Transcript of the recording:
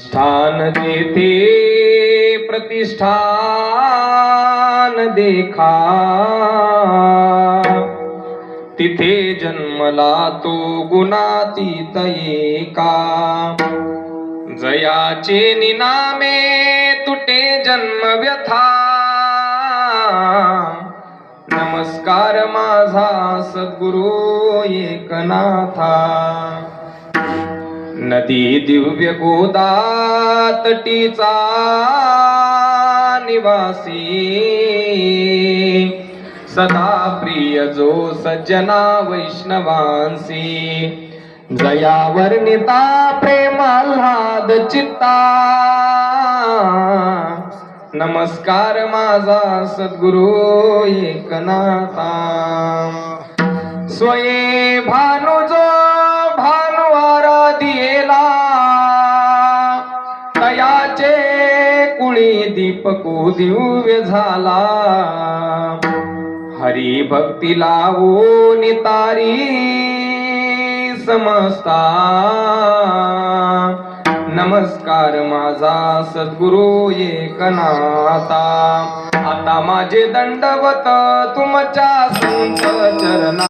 स्थान जेथे प्रतिष्ठान देखा, तिथे जन्मला तो गुणातीत एका. जयाचे निनामे तुटे जन्म व्यथा, नमस्कार माझा सद्गुरु एकनाथा. नदी दिव्य गोदा तटीचा निवासी, सदा प्रिय जो सज्जना वैष्णवांसी. जया वर्णिता प्रेमाल्हाद चित्ता, नमस्कार माझा सद्गुरु एकनाथा. स्वये भानु जो भानु आराधियेला, तयाचे कुळी दीपको दिव्य झाला. हरी भक्ती लावून तारी समजता, नमस्कार माझा सद्गुरु एकनाथा. आता माझे दंडवत तुमच्या संत चरणा.